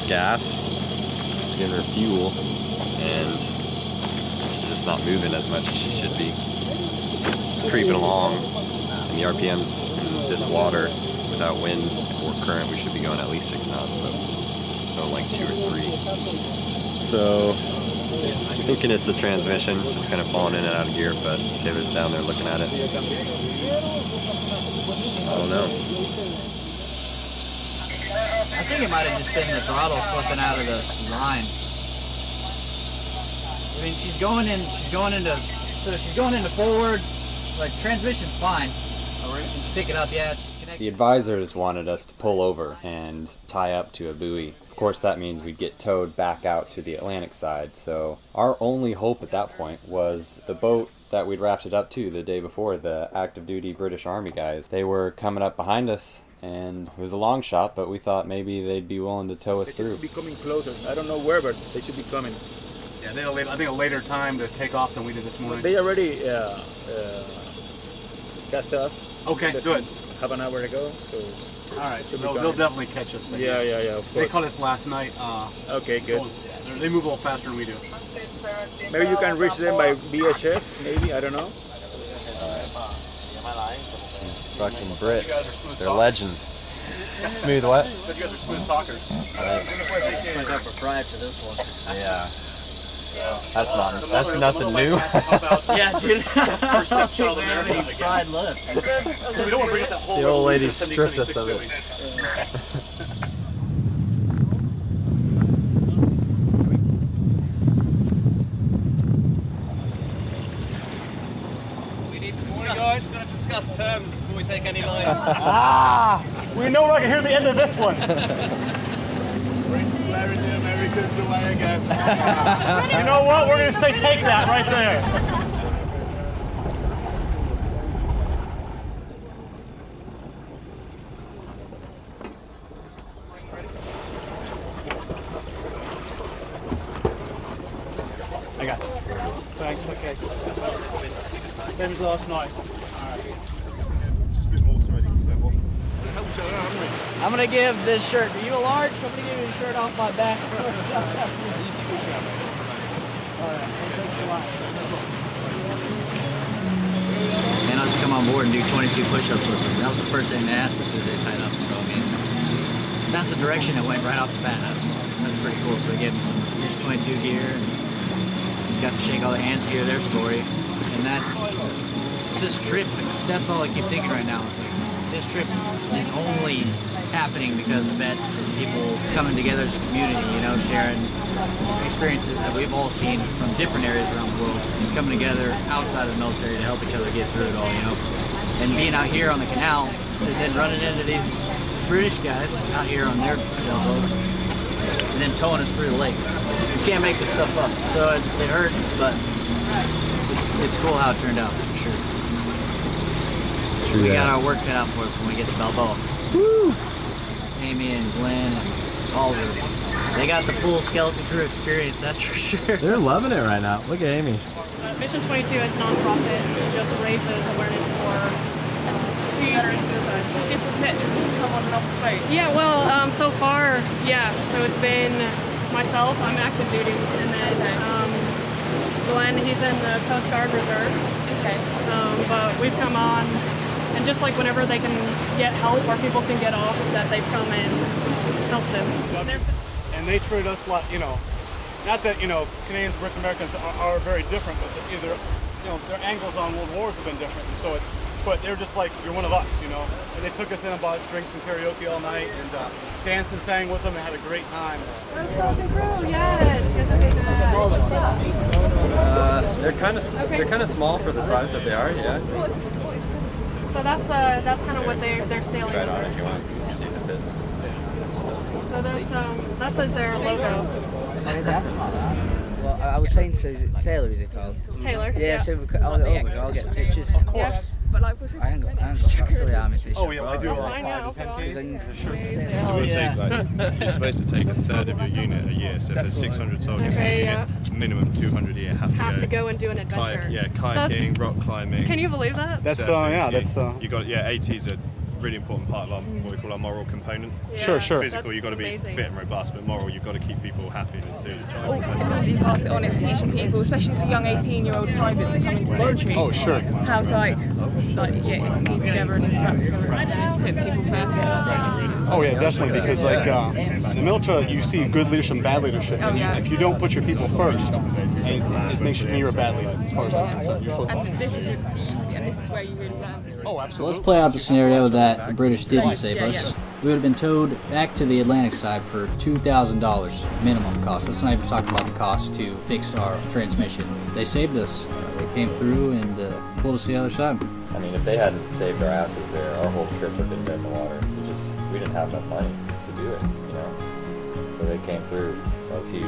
gas, giving her fuel, and she's just not moving as much as she should be. She's creeping along, and the RPMs in this water, without wind or current, we should be going at least 6 knots, but going like 2 or 3. So, thinking it's the transmission, just kind of falling in and out of gear, but Taylor's down there looking at it. I don't know. I think it might have just been the throttle slipping out of the line. I mean, she's going into forward, like transmission's fine. She's picking up, yeah, she's connected. The advisors wanted us to pull over and tie up to a buoy. Of course, that means we'd get towed back out to the Atlantic side. So our only hope at that point was the boat that we'd rafted up to the day before, the active duty British Army guys. They were coming up behind us, and it was a long shot, but we thought maybe they'd be willing to tow us through. They should be coming closer. I don't know where, but they should be coming. Yeah, they had I think a later time to take off than we did this morning. But they already cast off. Okay, good. Half an hour ago. So all right, so they'll definitely catch us. Yeah. Of course. They caught us last night. Okay, good. They move a little faster than we do. Maybe you can reach them by VHF. Maybe, I don't know. These fucking Brits, they're legends. Smooth what? But you guys are smooth talkers. Suck up for pride for this one. Yeah. That's nothing new. Yeah, dude. First stepchild in America. Pride left. So we don't want to bring up that whole The old lady revolution stripped us 76 of it. Guys, we're going to discuss terms before we take any lines. We know I can hear the end of this one. Brits swearing the Americans away again. You know what? We're going to say take that right there. I got it. Thanks, okay. Same as last night. Just a bit more so I can step off. I'm gonna give this shirt. Are you a large? I'm gonna give you a shirt off my back. And us to come on board and do 22 push-ups with them. That was the first thing they asked us as they tied up. So I mean, that's the direction it went right off the bat. That's pretty cool. So we gave them some just 22 gear and got to shake all the hands, hear their story. And it's this trip, that's all I keep thinking right now. Is like, this trip is only happening because of vets and people coming together as a community, you know, sharing experiences that we've all seen from different areas around the world, and coming together outside of the military to help each other get through it all, you know. And being out here on the canal, and then running into these British guys out here on their sailboat, and then towing us through the lake. You can't make this stuff up. So it hurt, but it's cool how it turned out, for sure. We got our work cut out for us when we get to Balboa. Woo! Amy and Glenn and Oliver, they got the full skeleton crew experience, that's for sure. They're loving it right now. Look at Amy. Mission 22 is nonprofit. It just raises awareness for veteran suicide. Different veterans come on and off the boat. Yeah, well, so far, yeah. So it's been myself, I'm active duty, and then Glenn, he's in the Coast Guard Reserves. Okay. But we've come on, and just like whenever they can get help or people can get off, that they've come and helped them. And they treat us like, you know, not that, you know, Canadians, Brits, Americans are very different, but either, you know, their angles on world wars have been different, and so but they're just like, you're one of us, you know. And they took us in and bought us drinks and karaoke all night, and danced and sang with them and had a great time. Skeleton crew, yes. They're kind of small for the size that they are, yeah. So that's kind of what they're sailing. Right on if you want. See if it fits. So that says their logo. Well, I was saying to, is it Taylor, is it called? Taylor. Yeah, so I'll get the pictures. Of course. But like, I ain't got that's the army t-shirt. Oh yeah, I do That's like fine, 5 yeah, and 10 okay. Ks. It's a shirt. So we'll take, like, you're supposed to take a third of your unit a year. So if there's 600 soldiers in a unit, minimum 200 a year have to go and do an adventure. Kayaking, rock climbing. Can you believe that? That's surfing, yeah, skiing. that's you got ATs are really important part of our, what we call our moral component. Sure, sure. Physical, That's you've got to be amazing. fit and robust, but moral, you've got to keep people happy and enthused. Immediately pass it on. It's teaching people, especially the young 18-year-old privates that come into the military. Oh, sure. How to be together and interact together and put people first. Oh yeah, definitely. Because in the military, you see good leadership and bad leadership. Oh, yeah. If you don't put your people first, it makes you you're a bad leader. As far as I'm concerned, you're And this is where you really learn. Oh, So absolutely. let's play out the scenario that the British didn't save Yeah, us. We would have been towed back to the Atlantic side for $2,000 minimum cost. Let's not even talk about the cost to fix our transmission. They saved us. They came through and pulled us to the other side. I mean, if they hadn't saved our asses there, our whole trip would have been dead in the water. We didn't have enough money to do it, you know. So they came through. That was huge.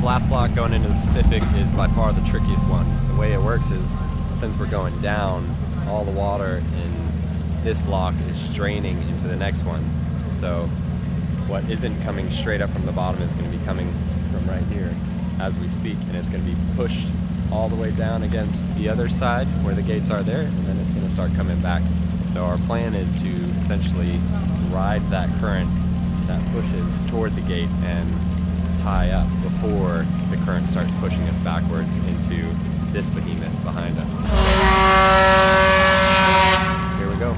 Last lock going into the Pacific is by far the trickiest one. The way it works is, since we're going down, all the water in this lock is draining into the next one. So what isn't coming straight up from the bottom is going to be coming from right here as we speak, and it's going to be pushed all the way down against the other side where the gates are there, and then it's going to start coming back. So our plan is to essentially ride that current that pushes toward the gate and tie up before the current starts pushing us backwards into this behemoth behind us. Here we go.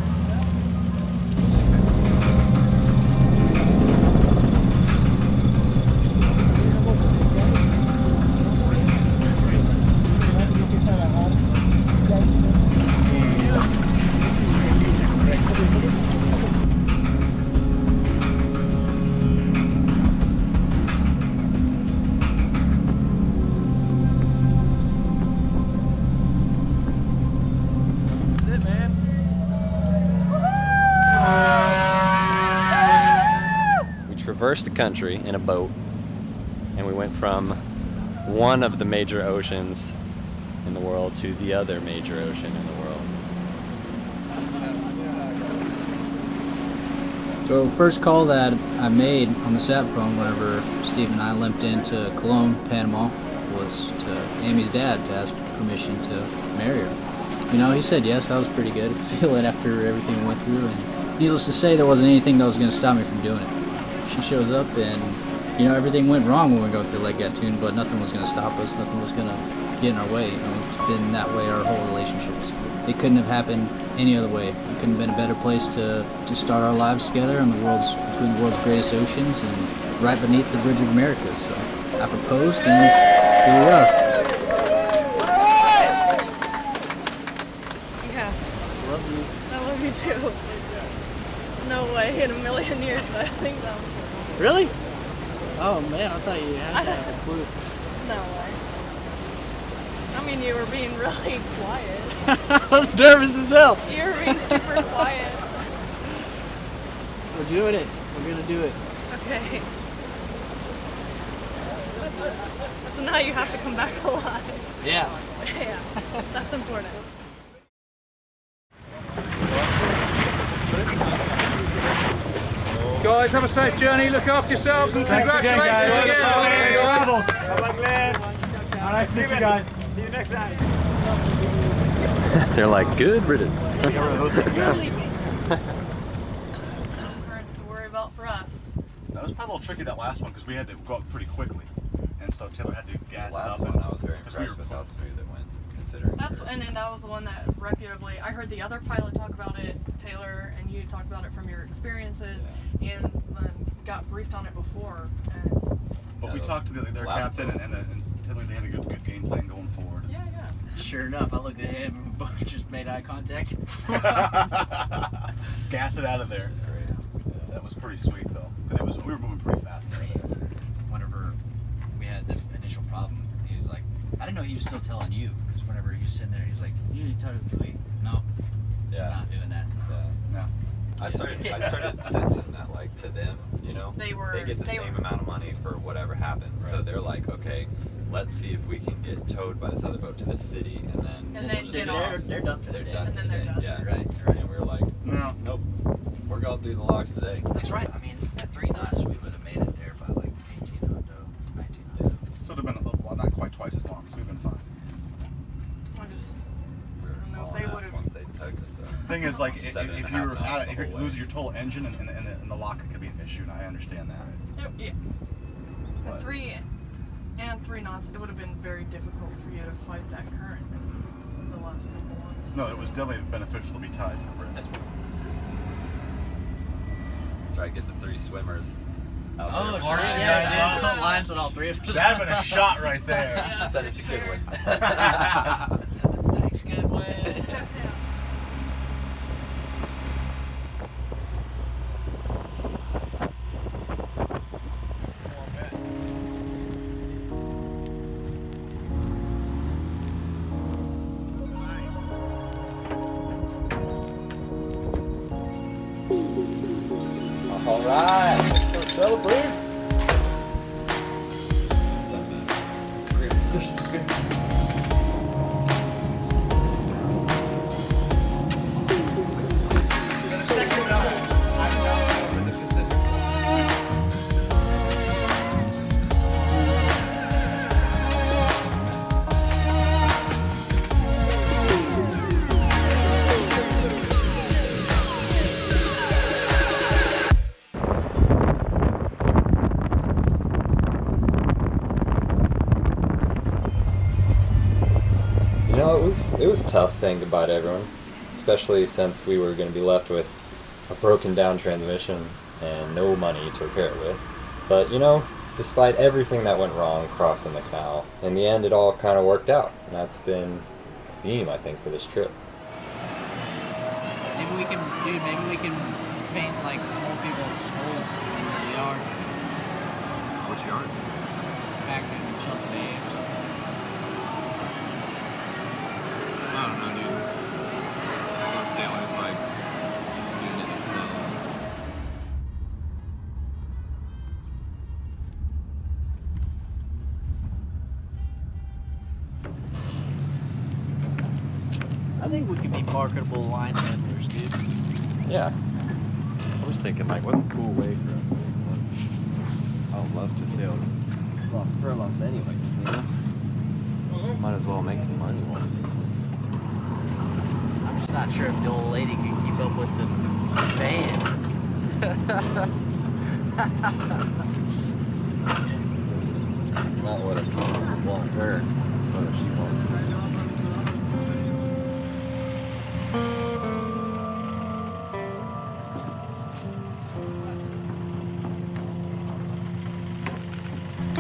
Traversed the country in a boat, and we went from one of the major oceans in the world to the other major ocean in the world. So first call that I made on the sat phone whenever Steve and I limped into Cologne, Panama, was to Amy's dad to ask permission to marry her. You know, he said yes. I was pretty good at feeling after everything we went through, and needless to say, there wasn't anything that was going to stop me from doing it. She shows up, and you know, everything went wrong when we go through Lake Gatun, but nothing was going to stop us. Nothing was going to get in our way. You know, it's been that way our whole relationships. It couldn't have happened any other way. It couldn't have been a better place to start our lives together on between the world's greatest oceans and right beneath the Bridge of America. So I proposed, and here we are. Yeah, I love you. I love you too. No way in a million years I think that was Really? Oh man, I thought you had to have a clue. no way. I mean, you were being really quiet. I was nervous as hell. You were being super quiet. We're doing it. We're gonna do it. Okay. So now you have to come back alive. Yeah. Yeah, that's important. Guys, have a safe journey. Look after yourselves and congratulations again. Nice to meet you guys. See you next time. They're like, good riddance. Parents to worry about for us. That was probably a little tricky, that last one, because we had to go up pretty quickly. And so Taylor had to gas it up. I was very because we impressed with how smooth it went. consider. And that was the one that reputably, I heard the other pilot talk about it, Taylor, and you talked about it from your experiences, and got briefed on it before. But we talked to their captain, and Taylor, they had a good game plan going forward. Yeah. Sure enough, I looked at him and both just made eye contact. Gas it out of there. That's great. Yeah. That was pretty sweet though, because we were moving pretty fast. Whenever we had the initial problem, he was like, I didn't know he was still telling you, because whenever he was sitting there, he was like, you need to tell the police. No, Yeah. I'm not doing that. No. I started sensing that, like, to them, you know, They get the same amount of money for whatever happens. Right. So they're like, okay, let's see if we can get towed by this other boat to the city, and then They're done for the day. done And for then the they're day. done. Yeah. Right. And we were like, nope, we're going through the logs today. That's right. I mean, at 3 knots, we would have made it there by like 18 hundo, 19 hundo. It would have been a little, well, not quite twice as long, so we've been fine. I don't know if Hauling they ass would have. once they tugged us up. The thing is, like, if 7.5 you're knots the if you're whole way. losing your total engine and the lock, it could be an issue, and I understand that. Yeah. But- At 3 knots, it would have been very difficult for you to fight that current in the last couple ones. No, it was definitely beneficial to be tied to the bridge. That's right, get the 3 swimmers out Oh, there. shit, yeah, dude. Put lines on all 3 of us. That'd been a shot right there. Yeah, Send it to Goodwin. Thanks, Goodwin. All right. Celebrate. You know, it was tough saying goodbye to everyone, especially since we were going to be left with a broken down transmission and no money to repair it with. But you know, despite everything that went wrong crossing the canal, in the end it all kind of worked out. And that's been a theme, I think, for this trip. Maybe we can paint like small people's holes in the yard. What's yard? Back in Shelter Bay or something. I don't know, dude. Those sailors like doing it themselves. I think we could be marketable line handlers, dude. Yeah. I was thinking, like, what's a cool way for us to look? I would love to sail Los Furlongs anyways, you know? Might as well make some money while we do I'm just not sure if the old lady can keep up with the band. it. It's not what I want her. It's what she wants.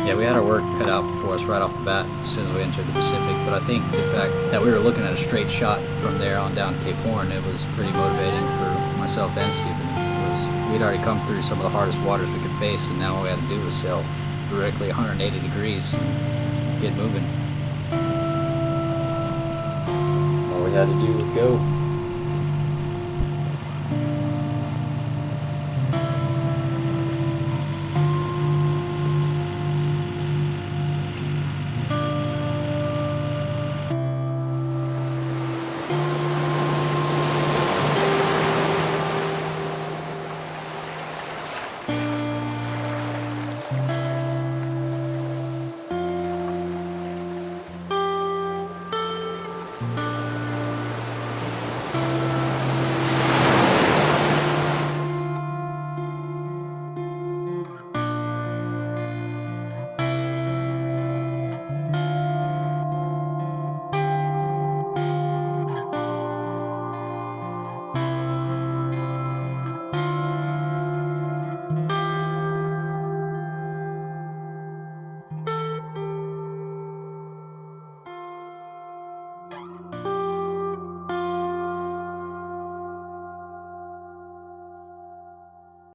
Yeah, we had our work cut out for us right off the bat as soon as we entered the Pacific, but I think the fact that we were looking at a straight shot from there on down to Cape Horn, it was pretty motivating for myself and Stephen. We'd already come through some of the hardest waters we could face, and now all we had to do was sail directly 180 degrees and get moving. All we had to do was go.